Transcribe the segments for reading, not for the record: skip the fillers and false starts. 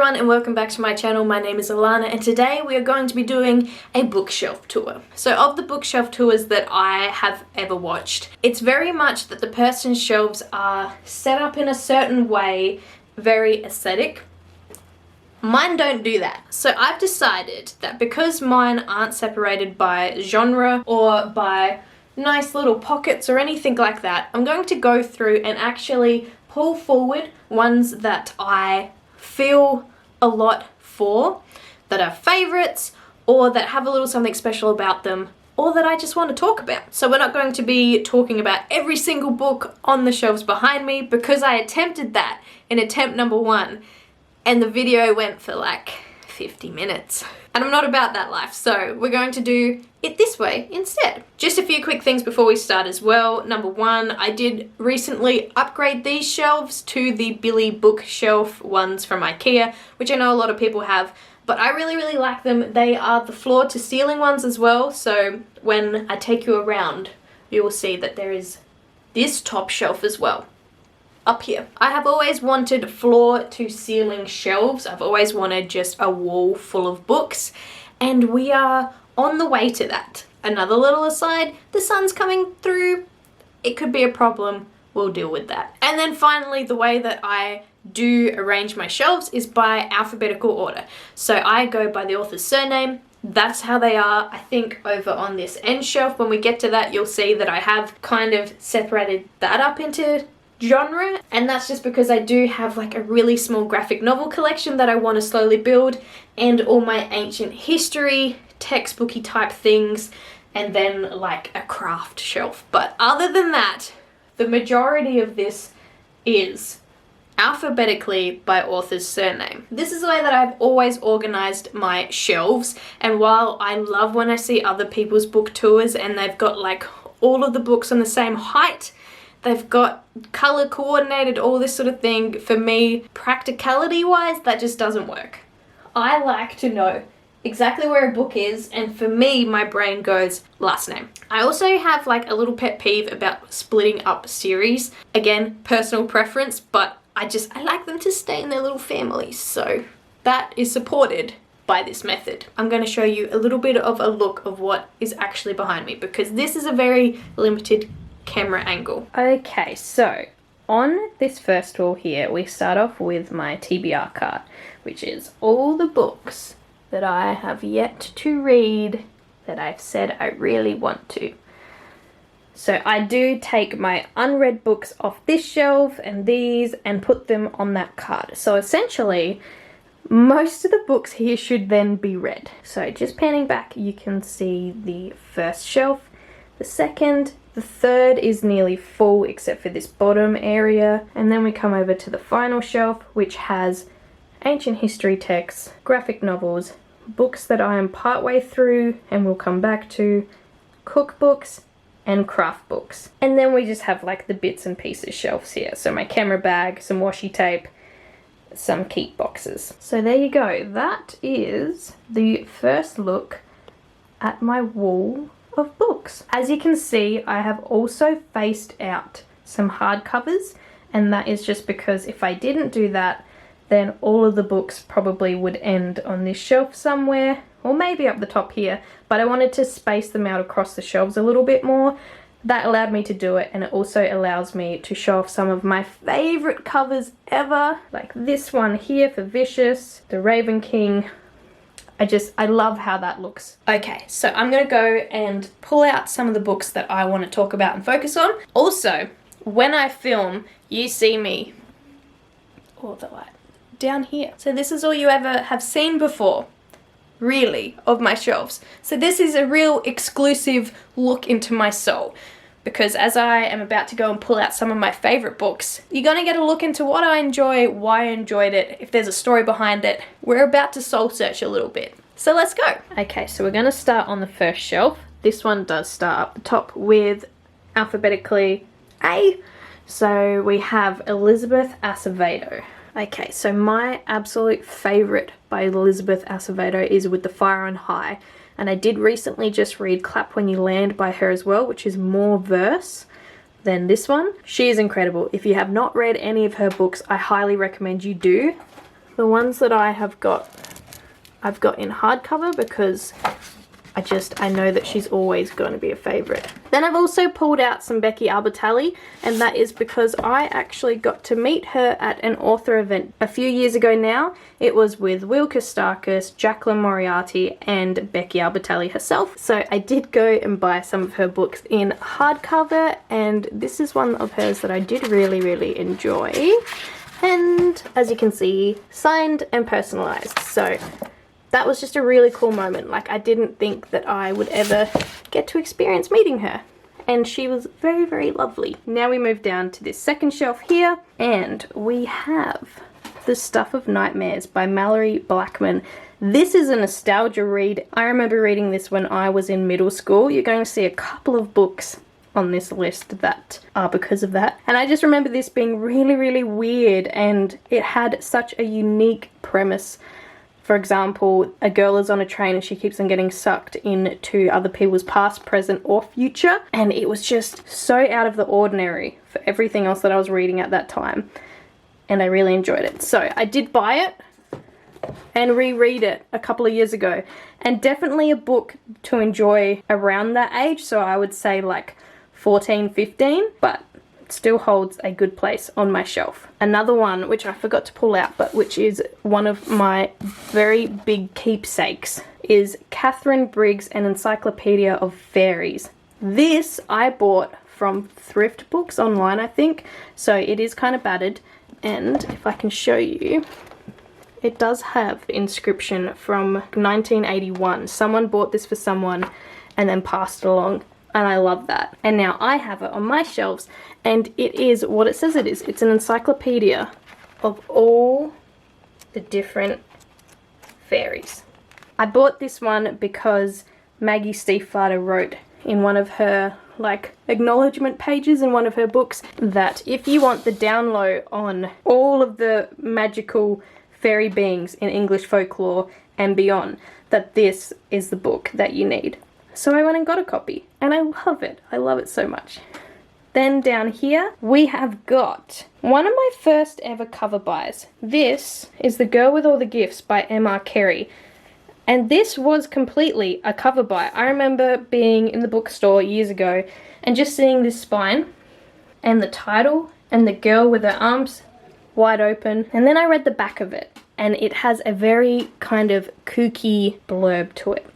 everyone and welcome back to my channel. My name is Alana and today we are going to be doing a bookshelf tour. So of the bookshelf tours that I have ever watched, it's very much that the person's shelves are set up in a certain way, very aesthetic. Mine don't do that. So I've decided that because mine aren't separated by genre or by nice little pockets or anything like that, I'm going to go through and actually pull forward ones that I feel a lot for, that are favorites, or that have a little something special about them, or that I just want to talk about. So we're not going to be talking about every single book on the shelves behind me, because I attempted that in attempt number 1 and the video went for like 50 minutes. And I'm not about that life, so we're going to do it this way instead. Just a few quick things before we start as well. Number 1, I did recently upgrade these shelves to the Billy bookshelf ones from IKEA, which I know a lot of people have, but I really like them. They are the floor to ceiling ones as well, so when I take you around, you will see that there is this top shelf as well. Up here. I have always wanted floor to ceiling shelves. I've always wanted just a wall full of books, and we are on the way to that. Another little aside, the sun's coming through. It could be a problem. We'll deal with that. And then finally, the way that I do arrange my shelves is by alphabetical order. So I go by the author's surname. That's how they are. I think over on this end shelf, when we get to that, you'll see that I have kind of separated that up into genre, and that's just because I do have like a really small graphic novel collection that I want to slowly build, and all my ancient history textbooky type things, and then like a craft shelf. But other than that, the majority of this is alphabetically by author's surname. This is the way that I've always organized my shelves, and while I love when I see other people's book tours and they've got like all of the books on the same height, they've got color coordinated, all this sort of thing, for me, practicality wise, that just doesn't work. I like to know exactly where a book is, and for me, my brain goes last name. I also have like a little pet peeve about splitting up series. Again, personal preference, but I like them to stay in their little families, so that is supported by this method. I'm going to show you a little bit of a look of what is actually behind me, because this is a very limited camera angle. Okay, so on this first wall here, we start off with my TBR cart, which is all the books that I have yet to read that I've said I really want to. So I do take my unread books off this shelf and these and put them on that cart. So essentially, most of the books here should then be read. So just panning back, you can see the first shelf, the second, the third is nearly full except for this bottom area, and then we come over to the final shelf, which has ancient history texts, graphic novels, books that I am partway through and will come back to, cookbooks, and craft books. And then we just have like the bits and pieces shelves here. So my camera bag, some washi tape, some keep boxes. So there you go. That is the first look at my wall of books. As you can see, I have also faced out some hardcovers, and that is just because if I didn't do that, then all of the books probably would end on this shelf somewhere, or maybe up the top here, but I wanted to space them out across the shelves a little bit more. That allowed me to do it, and it also allows me to show off some of my favorite covers ever, like this one here for Vicious, The Raven King. I love how that looks. Okay, so I'm gonna go and pull out some of the books that I want to talk about and focus on. Also, when I film, you see me, or the light, down here. So this is all you ever have seen before, really, of my shelves. So this is a real exclusive look into my soul, because as I am about to go and pull out some of my favorite books, you're gonna get a look into what I enjoy, why I enjoyed it, if there's a story behind it. We're about to soul search a little bit. So let's go. Okay, so we're gonna start on the first shelf. This one does start up the top with alphabetically A. So we have Elizabeth Acevedo. Okay, so my absolute favorite by Elizabeth Acevedo is With the Fire on High. And I did recently just read Clap When You Land by her as well, which is more verse than this one. She is incredible. If you have not read any of her books, I highly recommend you do. The ones that I've got in hardcover because I know that she's always going to be a favourite. Then I've also pulled out some Becky Albertalli, and that is because I actually got to meet her at an author event a few years ago now. It was with Will Kostakis, Jacqueline Moriarty, and Becky Albertalli herself. So I did go and buy some of her books in hardcover, and this is one of hers that I did really, really enjoy. And as you can see, signed and personalised. So that was just a really cool moment. Like, I didn't think that I would ever get to experience meeting her. And she was very, very lovely. Now we move down to this second shelf here, and we have The Stuff of Nightmares by Mallory Blackman. This is a nostalgia read. I remember reading this when I was in middle school. You're going to see a couple of books on this list that are because of that. And I just remember this being really, really weird, and it had such a unique premise. For example, a girl is on a train and she keeps on getting sucked into other people's past, present, or future. And it was just so out of the ordinary for everything else that I was reading at that time. And I really enjoyed it. So I did buy it and reread it a couple of years ago. And definitely a book to enjoy around that age. So I would say like 14, 15. But still holds a good place on my shelf. Another one which I forgot to pull out, but which is one of my very big keepsakes, is Catherine Briggs, An Encyclopedia of Fairies. This I bought from Thrift Books online, I think, so it is kind of battered, and if I can show you, it does have the inscription from 1981. Someone bought this for someone and then passed it along. And I love that. And now I have it on my shelves, and it is what it says it is. It's an encyclopedia of all the different fairies. I bought this one because Maggie Stiefvater wrote in one of her like acknowledgement pages in one of her books that if you want the down low on all of the magical fairy beings in English folklore and beyond, that this is the book that you need. So I went and got a copy, and I love it. I love it so much. Then down here, we have got one of my first ever cover buys. This is The Girl with All the Gifts by M.R. Carey. And this was completely a cover buy. I remember being in the bookstore years ago and just seeing this spine and the title and the girl with her arms wide open. And then I read the back of it, and it has a very kind of kooky blurb to it.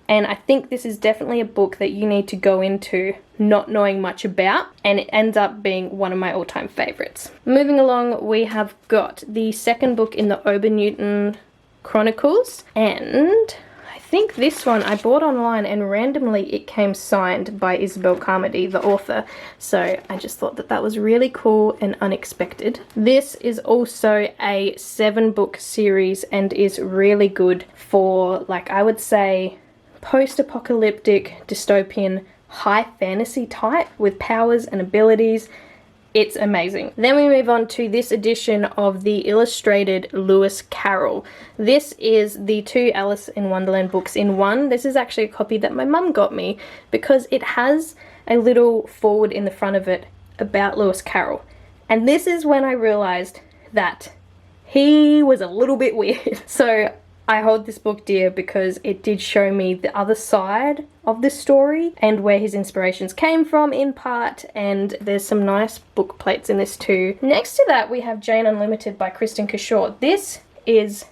And I think this is definitely a book that you need to go into not knowing much about, and it ends up being one of my all-time favourites. Moving along, we have got the second book in the Obernewtyn Chronicles, and I think this one I bought online and randomly it came signed by Isabel Carmody, the author, so I just thought that that was really cool and unexpected. This is also a 7-book series and is really good for, like, I would say post-apocalyptic, dystopian, high fantasy type with powers and abilities. It's amazing. Then we move on to this edition of the illustrated Lewis Carroll. This is the 2 Alice in Wonderland books in one. This is actually a copy that my mum got me because it has a little forward in the front of it about Lewis Carroll. And this is when I realized that he was a little bit weird. So I hold this book dear because it did show me the other side of this story and where his inspirations came from in part, and there's some nice book plates in this too. Next to that we have Jane Unlimited by Kristen Cashore. This is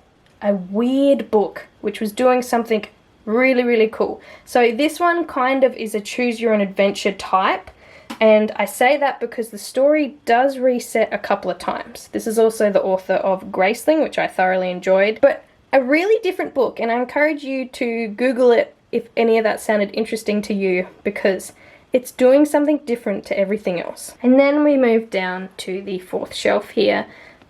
a weird book which was doing something really, really cool. So this one kind of is a choose your own adventure type, and I say that because the story does reset a couple of times. This is also the author of Graceling, which I thoroughly enjoyed, but a really different book, and I encourage you to Google it if any of that sounded interesting to you, because it's doing something different to everything else. And then we move down to the 4th shelf here,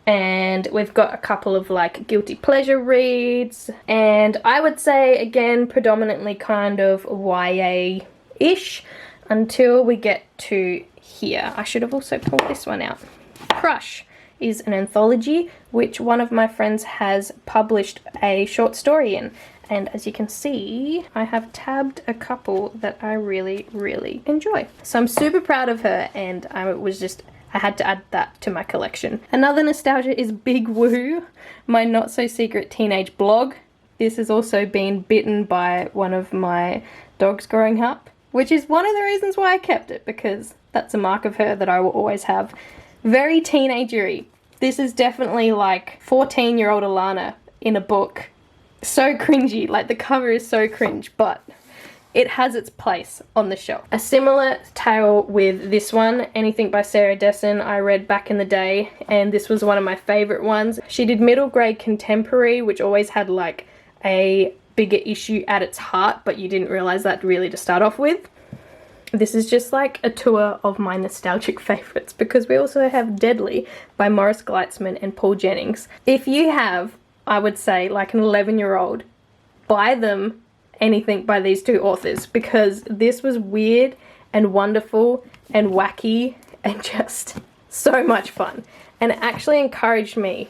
and we've got a couple of like guilty pleasure reads, and I would say again predominantly kind of YA-ish until we get to here. I should have also pulled this one out. Crush is an anthology which one of my friends has published a short story in, and as you can see I have tabbed a couple that I really, really enjoy. So I'm super proud of her, and I was just I had to add that to my collection. Another nostalgia is Big Woo, my not so secret teenage blog. This has also been bitten by one of my dogs growing up, which is one of the reasons why I kept it, because that's a mark of her that I will always have. Very teenagery. This is definitely like 14-year-old Alana in a book. So cringy, like the cover is so cringe, but it has its place on the shelf. A similar tale with this one, Anything by Sarah Dessen, I read back in the day, and this was one of my favorite ones. She did middle grade contemporary, which always had like a bigger issue at its heart, but you didn't realize that really to start off with. This is just like a tour of my nostalgic favorites, because we also have Deadly by Morris Gleitzman and Paul Jennings. If you have, I would say, like an 11-year-old, buy them anything by these two authors, because this was weird and wonderful and wacky and just so much fun, and it actually encouraged me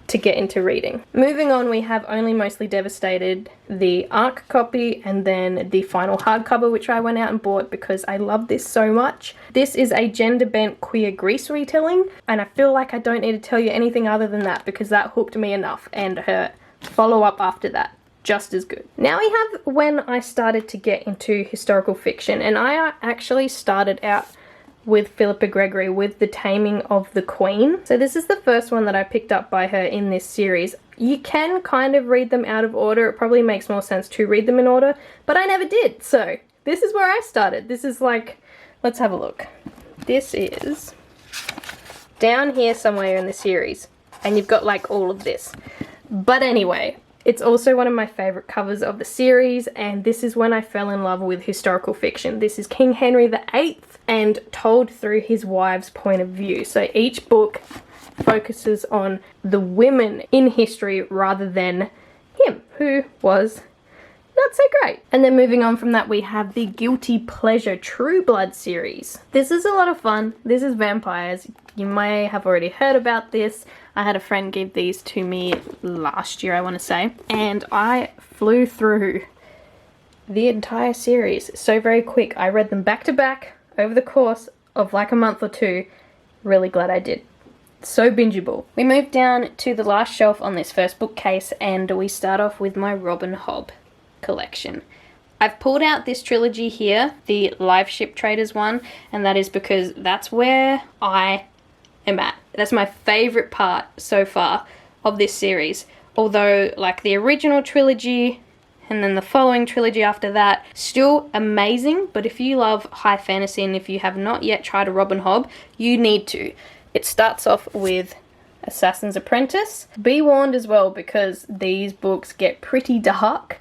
to get into reading. Moving on, we have Only Mostly Devastated, the ARC copy, and then the final hardcover, which I went out and bought because I love this so much. This is a gender-bent queer Grease retelling, and I feel like I don't need to tell you anything other than that, because that hooked me enough, and her follow-up after that, just as good. Now we have when I started to get into historical fiction, and I actually started out with Philippa Gregory with The Taming of the Queen. So this is the first one that I picked up by her in this series. You can kind of read them out of order. It probably makes more sense to read them in order, but I never did. So this is where I started. This is like, let's have a look. This is down here somewhere in the series, and you've got like all of this. But anyway, it's also one of my favorite covers of the series, and this is when I fell in love with historical fiction. This is King Henry VIII, and told through his wife's point of view. So each book focuses on the women in history rather than him, who was not so great. And then moving on from that, we have the Guilty Pleasure True Blood series. This is a lot of fun. This is vampires. You may have already heard about this. I had a friend give these to me last year, I want to say, and I flew through the entire series so very quick. I read them back to back over the course of like a month or two. Really glad I did. So bingeable. We move down to the last shelf on this first bookcase, and we start off with my Robin Hobb collection. I've pulled out this trilogy here, the Live Ship Traders one, and that is because that's where I am at. That's my favorite part so far of this series. Although, like, the original trilogy and then the following trilogy after that, still amazing. But if you love high fantasy and if you have not yet tried a Robin Hobb, you need to. It starts off with Assassin's Apprentice. Be warned as well, because these books get pretty dark.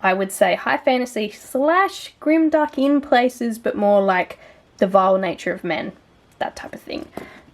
I would say high fantasy / grimdark in places, but more like the vile nature of men, that type of thing.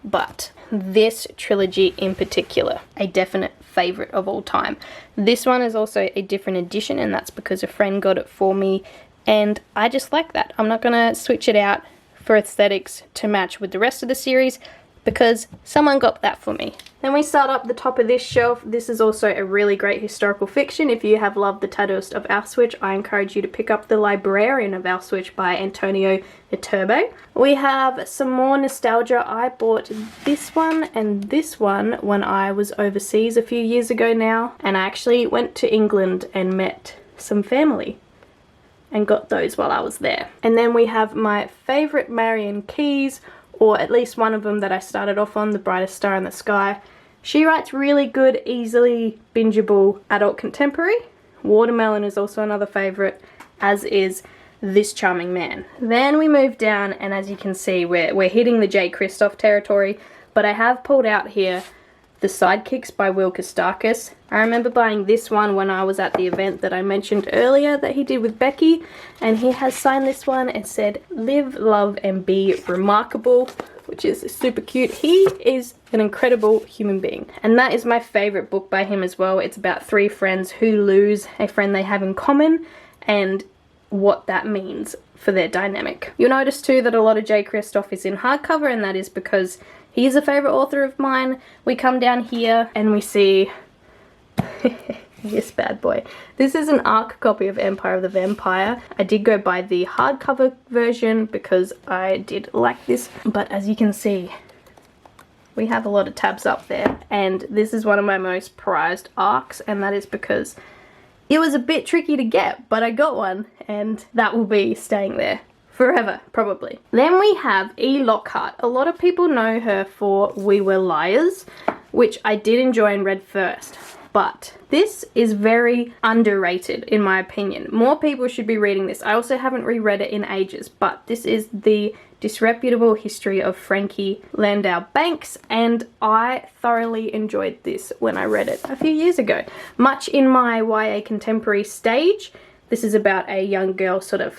But this trilogy in particular, a definite favorite of all time. This one is also a different edition, and that's because a friend got it for me, and I just like that. I'm not gonna switch it out for aesthetics to match with the rest of the series, because someone got that for me. Then we start up the top of this shelf. This is also a really great historical fiction. If you have loved The Tattooist of Auschwitz, I encourage you to pick up The Librarian of Auschwitz by Antonio Iturbe. We have some more nostalgia. I bought this one and this one when I was overseas a few years ago now, and I actually went to England and met some family and got those while I was there. And then we have my favorite Marian Keyes, or at least one of them that I started off on, The Brightest Star in the Sky. She writes really good, easily bingeable adult contemporary. Watermelon is also another favorite, as is This Charming Man. Then we move down, and as you can see, we're hitting the J. Kristoff territory, but I have pulled out here The Sidekicks by Will Kostakis. I remember buying this one when I was at the event that I mentioned earlier that he did with Becky, and he has signed this one and said, "Live, love, and be remarkable," which is super cute. He is an incredible human being, and that is my favorite book by him as well. It's about 3 friends who lose a friend they have in common, and what that means for their dynamic. You'll notice too that a lot of J. Kristoff is in hardcover, and that is because he is a favorite author of mine. We come down here and we see This bad boy. This is an ARC copy of Empire of the Vampire. I did go buy the hardcover version because I did like this, but as you can see, we have a lot of tabs up there, and this is one of my most prized ARCs, and that is because it was a bit tricky to get, but I got one, and that will be staying there forever, probably. Then we have E. Lockhart. A lot of people know her for We Were Liars, which I did enjoy and read first, but this is very underrated in my opinion. More people should be reading this. I also haven't reread it in ages, but this is the disreputable history of Frankie Landau Banks, and I thoroughly enjoyed this when I read it a few years ago. Much in my YA contemporary stage, this is about a young girl sort of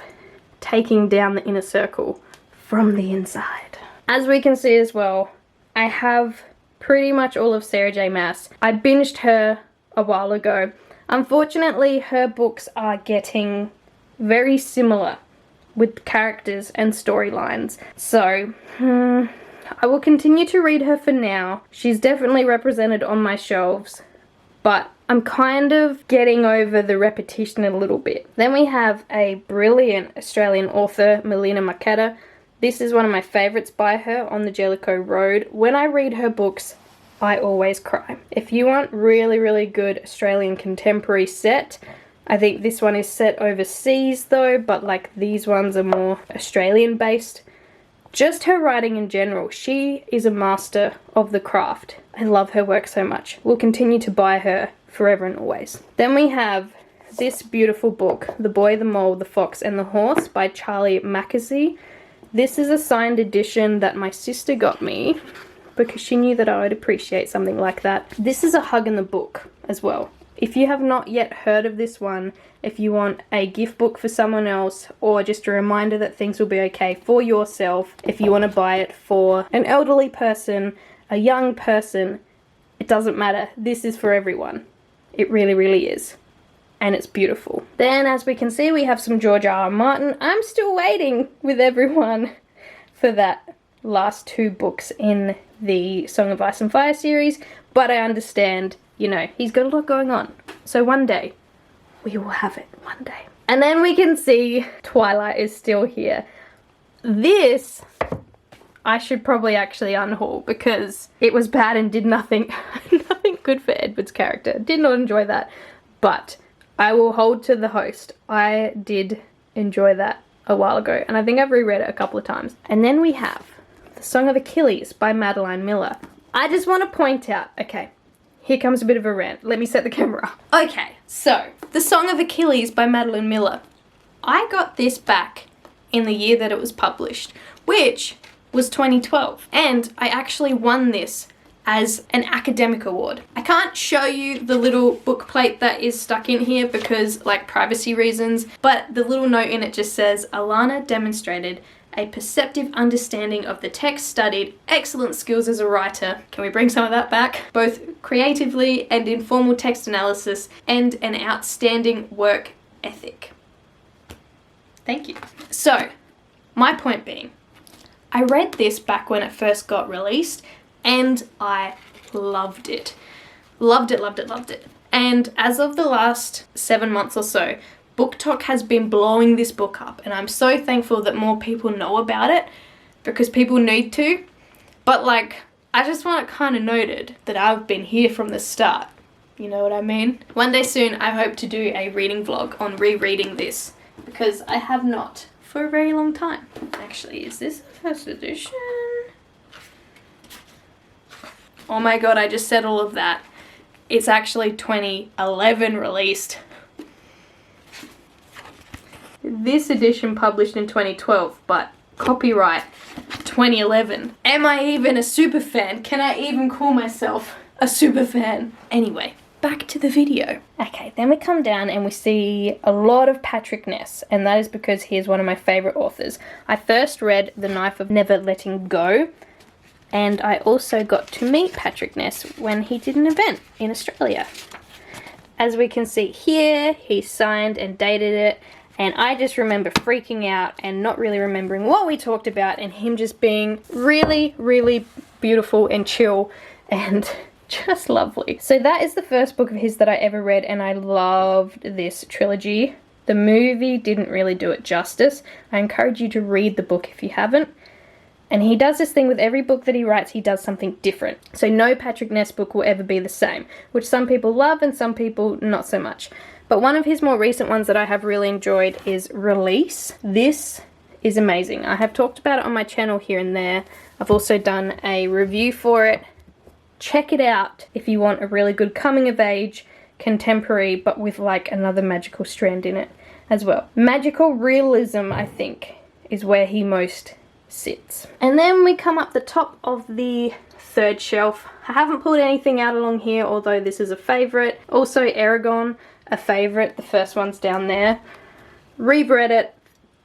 taking down the inner circle from the inside. As we can see as well, I have pretty much all of Sarah J Maas. I binged her a while ago. Unfortunately, her books are getting very similar with characters and storylines. So, I will continue to read her for now. She's definitely represented on my shelves, but I'm kind of getting over the repetition a little bit. Then we have a brilliant Australian author, Melina Marchetta. This is one of my favourites by her, On the Jellicoe Road. When I read her books, I always cry. If you want really, really good Australian contemporary set, I think this one is set overseas though, but like these ones are more Australian based. Just her writing in general, she is a master of the craft. I love her work so much. We'll continue to buy her forever and always. Then we have this beautiful book, The Boy, the Mole, the Fox and the Horse by Charlie Mackesy. This is a signed edition that my sister got me because she knew that I would appreciate something like that. This is a hug in the book as well. If you have not yet heard of this one, if you want a gift book for someone else or just a reminder that things will be okay for yourself, if you want to buy it for an elderly person, a young person, it doesn't matter. This is for everyone. It really, really is. And it's beautiful. Then, as we can see, we have some George R. R. Martin. I'm still waiting with everyone for that last 2 books in the Song of Ice and Fire series, but I understand, you know, he's got a lot going on. So one day, we will have it, one day. And then we can see Twilight is still here. This, I should probably actually unhaul because it was bad and did nothing, nothing good for Edward's character. Did not enjoy that, but I will hold to the host. I did enjoy that a while ago, and I think I've reread it a couple of times. And then we have The Song of Achilles by Madeline Miller. I just want to point out, okay, here comes a bit of a rant. Let me set the camera up. Okay, so The Song of Achilles by Madeline Miller. I got this back in the year that it was published, which was 2012. And I actually won this as an academic award. I can't show you the little book plate that is stuck in here because like privacy reasons, but the little note in it just says, Alana demonstrated a perceptive understanding of the text studied, excellent skills as a writer. Can we bring some of that back? Both creatively and in formal text analysis, and an outstanding work ethic. Thank you. So, my point being, I read this back when it first got released and I loved it. Loved it, loved it, loved it. And as of the last 7 months or so, BookTok has been blowing this book up, and I'm so thankful that more people know about it because people need to. But like, I just want it kind of noted that I've been here from the start. You know what I mean? One day soon, I hope to do a reading vlog on rereading this because I have not for a very long time. Actually, is this the first edition? Oh my god, I just said all of that. It's actually 2011 released. This edition published in 2012, but copyright 2011. Am I even a super fan? Can I even call myself a super fan? Anyway, back to the video. Okay, then we come down and we see a lot of Patrick Ness, and that is because he is one of my favorite authors. I first read The Knife of Never Letting Go, and I also got to meet Patrick Ness when he did an event in Australia. As we can see here, he signed and dated it, and I just remember freaking out and not really remembering what we talked about, and him just being really, really beautiful and chill and just lovely. So that is the first book of his that I ever read, and I loved this trilogy. The movie didn't really do it justice. I encourage you to read the book if you haven't. And he does this thing with every book that he writes, he does something different. So no Patrick Ness book will ever be the same, which some people love and some people not so much. But one of his more recent ones that I have really enjoyed is Release. This is amazing. I have talked about it on my channel here and there. I've also done a review for it. Check it out if you want a really good coming of age, contemporary, but with like another magical strand in it as well. Magical realism, I think, is where he most sits. And then we come up the top of the third shelf. I haven't pulled anything out along here, although this is a favourite. Also Eragon, a favourite. The first one's down there. Reread it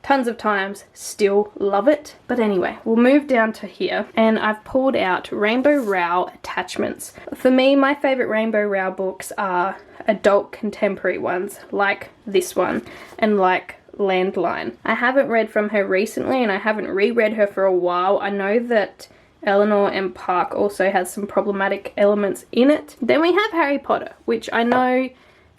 tons of times, still love it. But anyway, we'll move down to here, and I've pulled out Rainbow Rowell attachments. For me, my favourite Rainbow Rowell books are adult contemporary ones, like this one, and like Landline. I haven't read from her recently, and I haven't reread her for a while. I know that Eleanor and Park also has some problematic elements in it. Then we have Harry Potter, which I know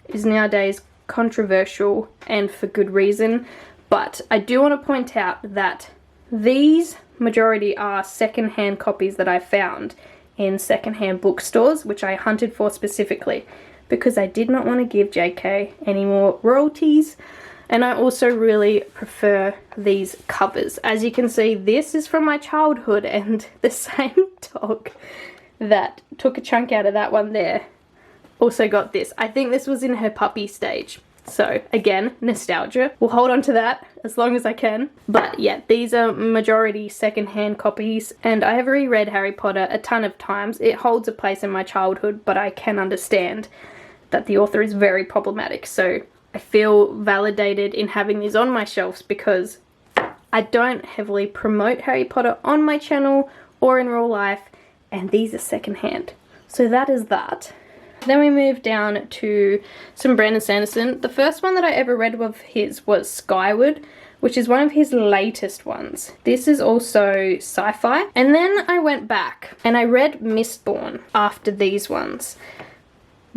is nowadays controversial and for good reason, but I do want to point out that these majority are second-hand copies that I found in second-hand bookstores, which I hunted for specifically because I did not want to give JK any more royalties. And I also really prefer these covers. As you can see, this is from my childhood, and the same dog that took a chunk out of that one there also got this. I think this was in her puppy stage. So again, nostalgia. We'll hold on to that as long as I can. But yeah, these are majority second-hand copies, and I have reread Harry Potter a ton of times. It holds a place in my childhood, but I can understand that the author is very problematic. So I feel validated in having these on my shelves because I don't heavily promote Harry Potter on my channel or in real life, and these are secondhand. So that is that. Then we move down to some Brandon Sanderson. The first one that I ever read of his was Skyward, which is one of his latest ones. This is also sci-fi. And then I went back and I read Mistborn after these ones.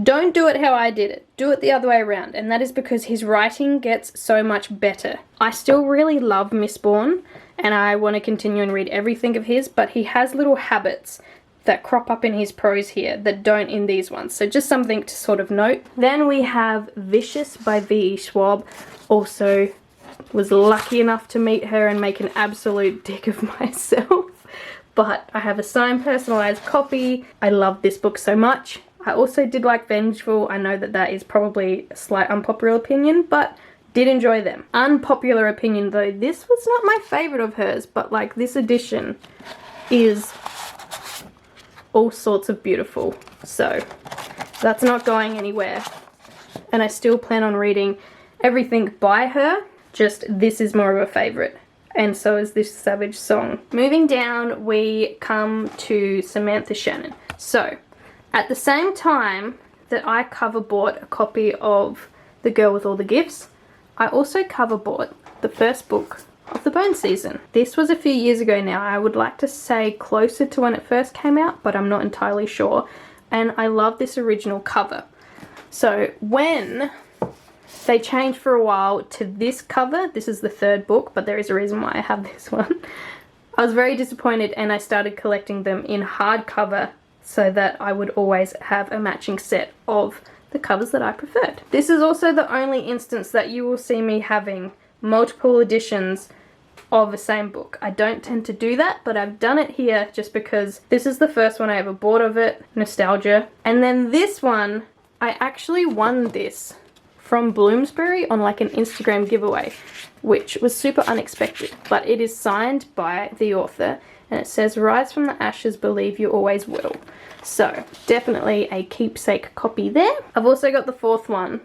Don't do it how I did it. Do it the other way around, and that is because his writing gets so much better. I still really love Mistborn, and I want to continue and read everything of his, but he has little habits that crop up in his prose here that don't in these ones. So just something to sort of note. Then we have Vicious by V.E. Schwab. Also was lucky enough to meet her and make an absolute dick of myself. But I have a signed personalized copy. I love this book so much. I also did like Vengeful. I know that that is probably a slight unpopular opinion, but did enjoy them. Unpopular opinion though, this was not my favourite of hers, but like this edition is all sorts of beautiful. So that's not going anywhere. And I still plan on reading everything by her, just this is more of a favourite. And so is this Savage Song. Moving down, we come to Samantha Shannon. So at the same time that I cover bought a copy of The Girl with All the Gifts, I also cover bought the first book of the Bone Season. This was a few years ago now. I would like to say closer to when it first came out, but I'm not entirely sure. And I love this original cover. So when they changed for a while to this cover, this is the third book, but there is a reason why I have this one, I was very disappointed, and I started collecting them in hardcover so that I would always have a matching set of the covers that I preferred. This is also the only instance that you will see me having multiple editions of the same book. I don't tend to do that, but I've done it here just because this is the first one I ever bought of it, nostalgia. And then this one, I actually won this from Bloomsbury on like an Instagram giveaway, which was super unexpected, but it is signed by the author. And it says, "Rise from the ashes, believe you always will." So definitely a keepsake copy there. I've also got the fourth one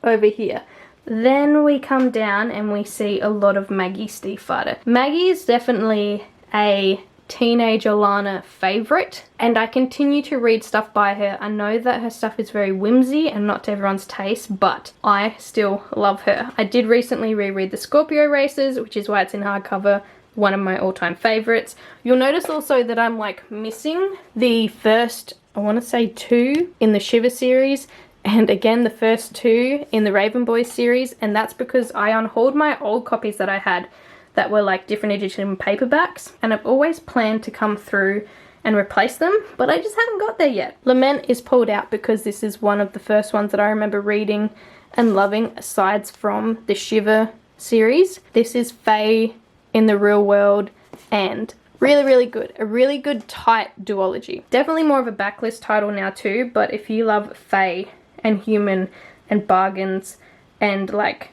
over here. Then we come down and we see a lot of Maggie Stiefvater. Maggie is definitely a teenage Alana favourite, and I continue to read stuff by her. I know that her stuff is very whimsy and not to everyone's taste, but I still love her. I did recently reread The Scorpio Races, which is why it's in hardcover. One of my all-time favorites. You'll notice also that I'm like missing the first I want to say 2 in the Shiver series, and again the first 2 in the Raven Boys series, and that's because I unhauled my old copies that I had that were like different edition paperbacks, and I've always planned to come through and replace them, but I just haven't got there yet. Lament is pulled out because this is one of the first ones that I remember reading and loving aside from the Shiver series. This is Fae in the Real World, and really, really good. A really good tight duology. Definitely more of a backlist title now too, but if you love Fae and human and bargains and like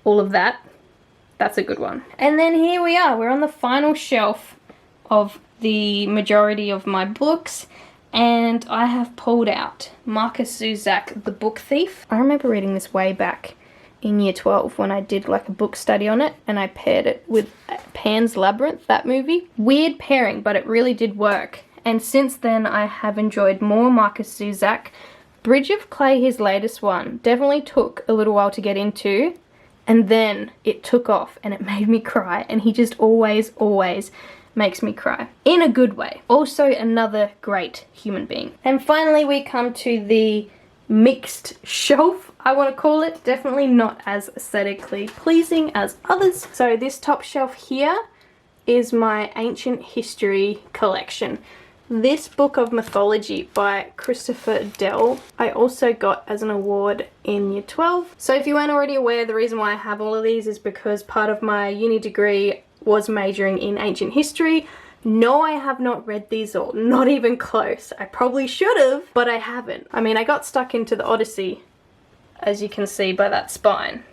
all of that, that's a good one. And then here we are. We're on the final shelf of the majority of my books, and I have pulled out Markus Zusak, The Book Thief. I remember reading this way back in year 12 when I did like a book study on it, and I paired it with Pan's Labyrinth, that movie. Weird pairing, but it really did work. And since then I have enjoyed more Markus Zusak. Bridge of Clay, his latest one, definitely took a little while to get into, and then it took off and it made me cry, and he just always makes me cry in a good way. Also another great human being. And finally we come to the mixed shelf, I want to call it. Definitely not as aesthetically pleasing as others. So this top shelf here is my ancient history collection. This book of mythology by Christopher Dell I also got as an award in year 12. So if you weren't already aware, the reason why I have all of these is because part of my uni degree was majoring in ancient history. No, I have not read these all, not even close. I probably should have, but I haven't. I mean, I got stuck into the Odyssey, as you can see by that spine.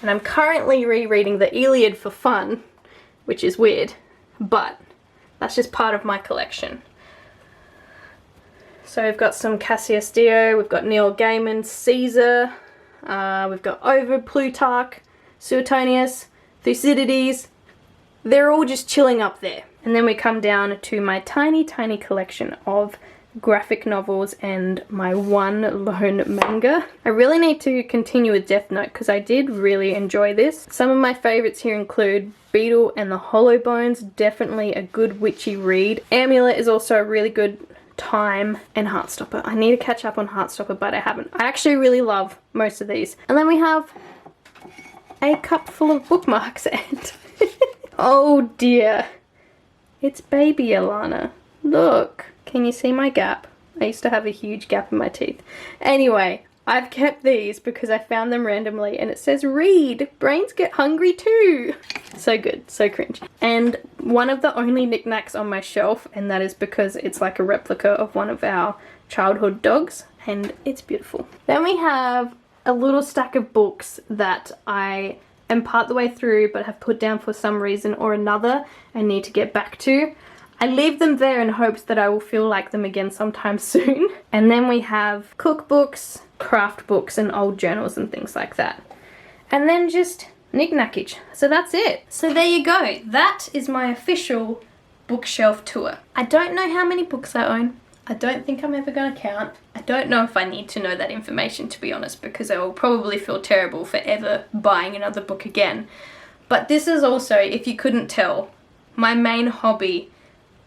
And I'm currently rereading the Iliad for fun, which is weird, but that's just part of my collection. So we've got some Cassius Dio, we've got Neil Gaiman, Caesar, we've got Ovid, Plutarch, Suetonius, Thucydides. They're all just chilling up there. And then we come down to my tiny collection of graphic novels and my one lone manga. I really need to continue with Death Note because I did really enjoy this. Some of my favorites here include Beetle and the Hollow Bones, definitely a good witchy read. Amulet is also a really good time, and Heartstopper. I need to catch up on Heartstopper, but I haven't. I actually really love most of these. And then we have a cup full of bookmarks and oh dear, it's baby Alana. Look, can you see my gap? I used to have a huge gap in my teeth. Anyway, I've kept these because I found them randomly, and it says read, brains get hungry too. So good, so cringe. And one of the only knickknacks on my shelf, and that is because it's like a replica of one of our childhood dogs, and it's beautiful. Then we have a little stack of books that I am part the way through but have put down for some reason or another and need to get back to. I leave them there in hopes that I will feel like them again sometime soon. And then we have cookbooks, craft books, and old journals and things like that. And then just knick-knackage. So that's it. So there you go. That is my official bookshelf tour. I don't know how many books I own. I don't think I'm ever going to count. I don't know if I need to know that information, to be honest, because I will probably feel terrible for ever buying another book again. But this is also, if you couldn't tell, my main hobby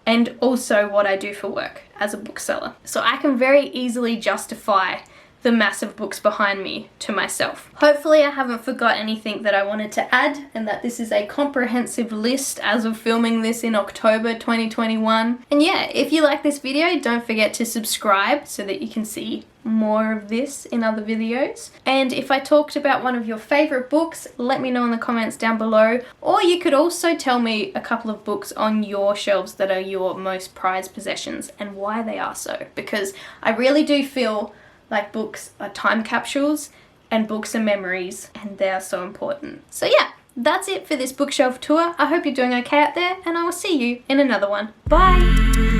and also what I do for work as a bookseller. So I can very easily justify the massive books behind me to myself. Hopefully I haven't forgot anything that I wanted to add, and that this is a comprehensive list as of filming this in October 2021. And yeah, if you like this video, don't forget to subscribe so that you can see more of this in other videos. And if I talked about one of your favorite books, let me know in the comments down below. Or you could also tell me a couple of books on your shelves that are your most prized possessions and why they are so, because I really do feel like books are time capsules and books are memories, and they are so important. So yeah, that's it for this bookshelf tour. I hope you're doing okay out there, and I will see you in another one. Bye!